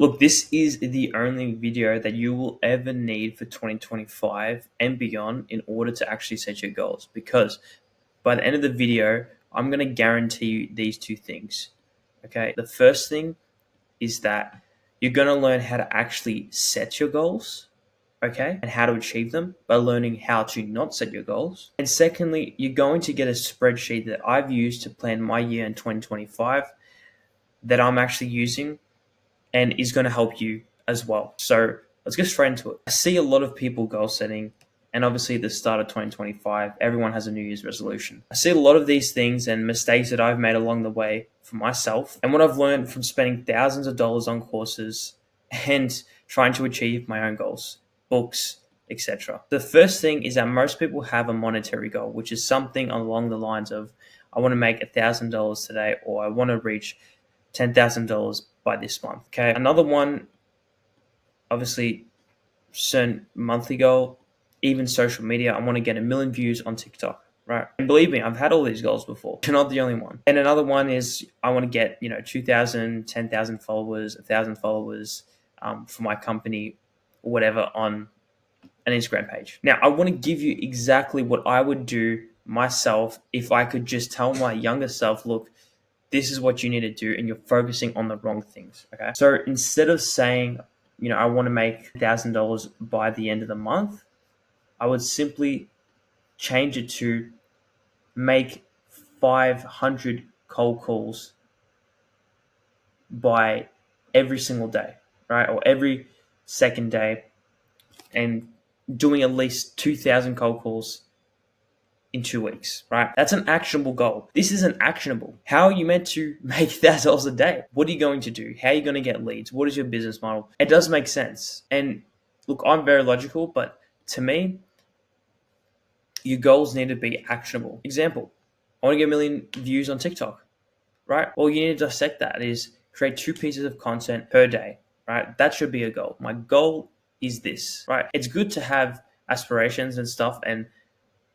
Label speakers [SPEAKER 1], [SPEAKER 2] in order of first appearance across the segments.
[SPEAKER 1] Look, this is the only video that you will ever need for 2025 and beyond in order to actually set your goals. Because by the end of the video, I'm going to guarantee you these two things. Okay. The first thing is that you're going to learn how to actually set your goals. Okay. And how to achieve them by learning how to not set your goals. And secondly, you're going to get a spreadsheet that I've used to plan my year in 2025 that I'm actually using and is going to help you as well. So let's get straight into it. I see a lot of people goal setting, and obviously at the start of 2025, everyone has a New Year's resolution. I see a lot of these things and mistakes that I've made along the way for myself, and what I've learned from spending thousands of dollars on courses and trying to achieve my own goals, books, etc. The first thing is that most people have a monetary goal, which is something along the lines of, I want to make $1,000 today, or I want to reach $10,000 by this month. Okay. Another one, obviously, certain monthly goal, even social media. I want to get 1 million views on TikTok, right? And believe me, I've had all these goals before. You're not the only one. And another one is I want to get, 2,000, 10,000 followers, 1,000 followers for my company, or whatever, on an Instagram page. Now, I want to give you exactly what I would do myself if I could just tell my younger self, look, this is what you need to do, and you're focusing on the wrong things. Okay. So instead of saying, I want to make $1,000 by the end of the month, I would simply change it to make 500 cold calls by every single day, right? Or every second day, and doing at least 2,000 cold calls in 2 weeks, right? That's an actionable goal. This isn't actionable. How are you meant to make $1,000 a day? What are you going to do? How are you going to get leads? What is your business model? It does make sense. And look, I'm very logical, but to me, your goals need to be actionable. Example, I want to get 1 million views on TikTok, right? Well, you need to dissect that is create 2 pieces of content per day, right? That should be a goal. My goal is this, right? It's good to have aspirations and stuff and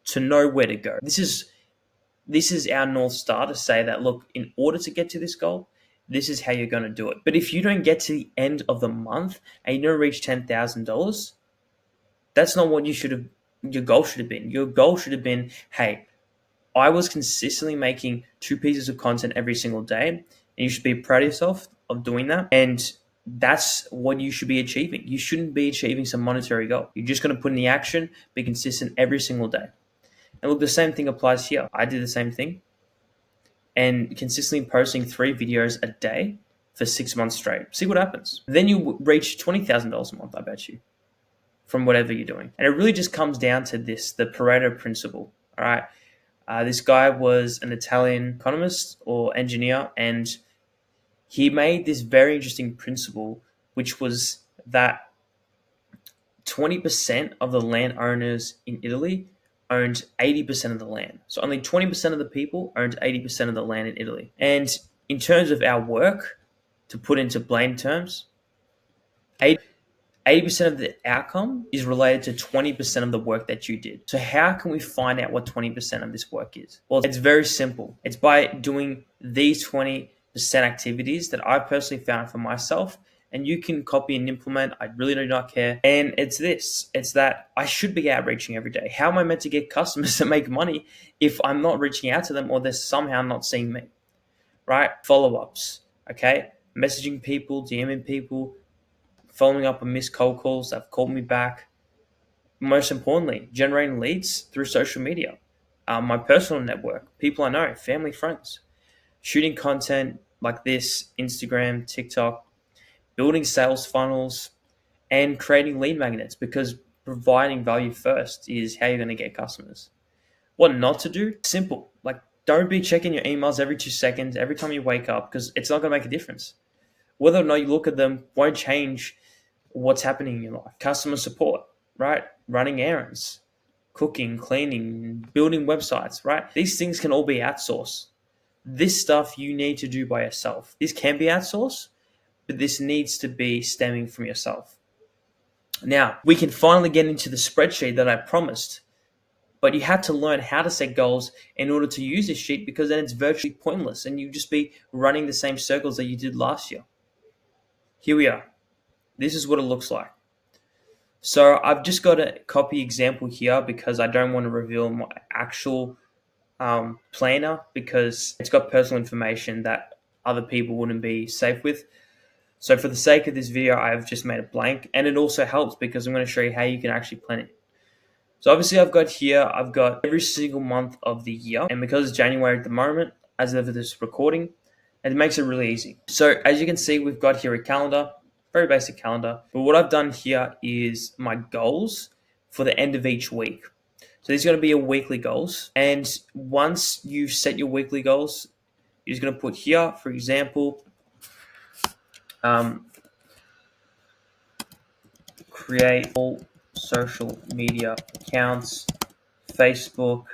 [SPEAKER 1] to know where to go. This is our North Star to say that, look, in order to get to this goal, this is how you're going to do it. But if you don't get to the end of the month and you don't reach $10,000, that's not what your goal should have been. Your goal should have been, hey, I was consistently making 2 pieces of content every single day, and you should be proud of yourself of doing that. And that's what you should be achieving. You shouldn't be achieving some monetary goal. You're just going to put in the action, be consistent every single day. And look, the same thing applies here. I did the same thing, and consistently posting 3 videos a day for 6 months straight. See what happens. Then you reach $20,000 a month, I bet you, from whatever you're doing. And it really just comes down to this, the Pareto principle. All right. This guy was an Italian economist or engineer, and he made this very interesting principle, which was that 20% of the landowners in Italy owned 80% of the land. So only 20% of the people owned 80% of the land in Italy. And in terms of our work, to put into plain terms, 80% of the outcome is related to 20% of the work that you did. So how can we find out what 20% of this work is? Well, it's very simple. It's by doing these 20% activities that I personally found for myself, and you can copy and implement. I really do not care. And it's that I should be outreaching every day. How am I meant to get customers to make money if I'm not reaching out to them, or they're somehow not seeing me, right? Follow-ups, okay? Messaging people, DMing people, following up on missed cold calls that have called me back. Most importantly, generating leads through social media, my personal network, people I know, family, friends, shooting content like this, Instagram, TikTok, building sales funnels, and creating lead magnets, because providing value first is how you're going to get customers. What not to do? Simple. Like, don't be checking your emails every 2 seconds, every time you wake up, because it's not going to make a difference. Whether or not you look at them won't change what's happening in your life. Customer support, right? Running errands, cooking, cleaning, building websites, right? These things can all be outsourced. This stuff you need to do by yourself. This can be outsourced, but this needs to be stemming from yourself. Now, we can finally get into the spreadsheet that I promised, but you have to learn how to set goals in order to use this sheet, because then it's virtually pointless and you just be running the same circles that you did last year. Here we are. this is what it looks like. So I've just got a copy example here because I don't want to reveal my actual planner because it's got personal information that other people wouldn't be safe with. So for the sake of this video, I've just made it blank, and it also helps because I'm going to show you how you can actually plan it. So obviously I've got every single month of the year, and because it's January at the moment, as of this recording, it makes it really easy. So as you can see, we've got here a calendar, very basic calendar. But what I've done here is my goals for the end of each week. So these are going to be your weekly goals. And once you set your weekly goals, you're just going to put here, for example, create all social media accounts, Facebook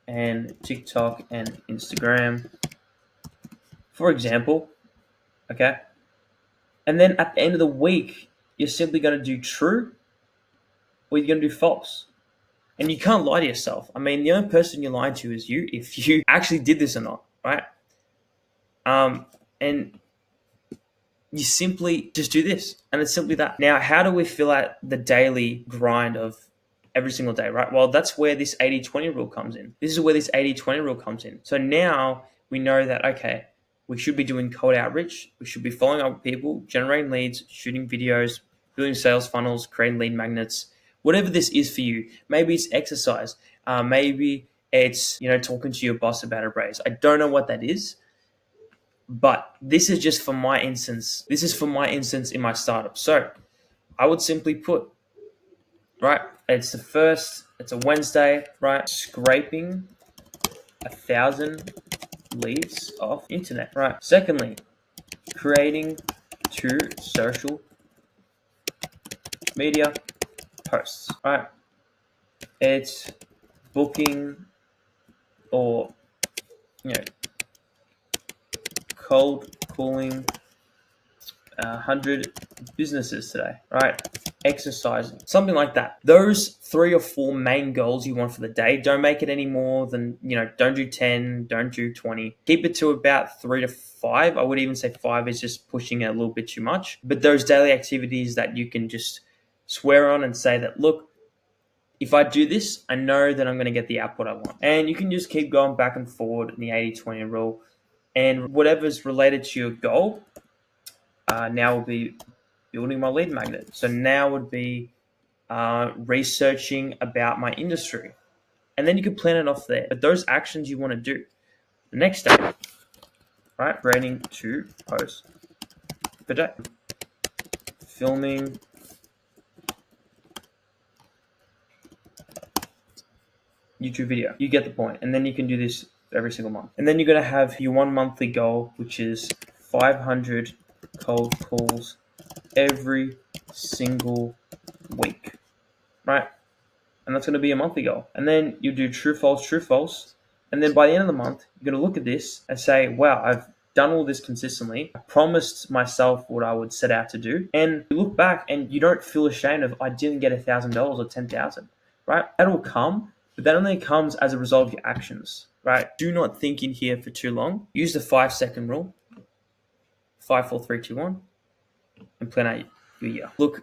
[SPEAKER 1] and TikTok and Instagram, for example, okay? And then at the end of the week, you're simply going to do true or you're going to do false. And you can't lie to yourself. I mean, the only person you're lying to is you if you actually did this or not, right? And you simply just do this, and it's simply that. Now, how do we fill out the daily grind of every single day, right? Well, that's where this 80-20 rule comes in. This is where this 80-20 rule comes in. So now we know that, okay, we should be doing cold outreach. We should be following up with people, generating leads, shooting videos, building sales funnels, creating lead magnets, whatever this is for you. Maybe it's exercise. Maybe it's, talking to your boss about a raise. I don't know what that is. But this is just for my instance. This is for my instance in my startup. So I would simply put, right, it's a Wednesday, right? Scraping 1,000 leads off internet, right? Secondly, creating 2 social media posts, right? It's booking or, cold calling 100 businesses today, right? Exercising, something like that. Those 3 or 4 main goals you want for the day. Don't make it any more than, don't do 10, don't do 20. Keep it to about 3 to 5. I would even say 5 is just pushing it a little bit too much. But those daily activities that you can just swear on and say that, look, if I do this, I know that I'm going to get the output I want. And you can just keep going back and forward in the 80-20 rule. And whatever's related to your goal, now will be building my lead magnet. So now would be researching about my industry. And then you can plan it off there. But those actions you want to do. The next day, right? Creating 2 posts per day. Filming YouTube video. You get the point. And then you can do this every single month. And then you're going to have your 1 monthly goal, which is 500 cold calls every single week, right? And that's going to be a monthly goal. And then you do true, false. And then by the end of the month, you're going to look at this and say, wow, I've done all this consistently. I promised myself what I would set out to do. And you look back and you don't feel ashamed of, I didn't get $1,000 or 10,000, right? That will come, but that only comes as a result of your actions, right? Do not think in here for too long. Use the 5-second rule. 5, 4, 3, 2, 1. And plan out your year. Look,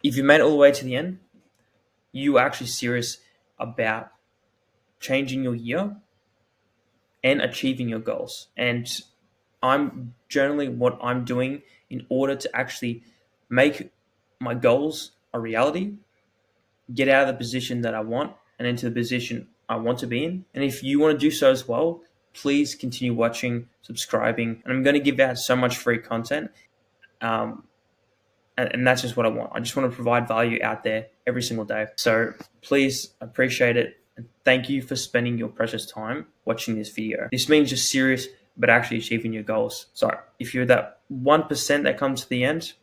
[SPEAKER 1] if you made it all the way to the end, you are actually serious about changing your year and achieving your goals. And I'm generally what I'm doing in order to actually make my goals a reality, get out of the position that I want and into the position I want to be in. And if you want to do so as well, please continue watching, subscribing. And I'm going to give out so much free content. And that's just what I want. I just want to provide value out there every single day. So please appreciate it. And thank you for spending your precious time watching this video. This means you're serious about actually achieving your goals. So if you're that 1% that comes to the end,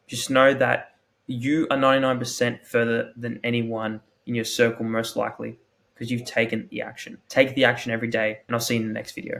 [SPEAKER 1] just know that you are 99% further than anyone in your circle, most likely, because you've taken the action. Take the action every day, and I'll see you in the next video.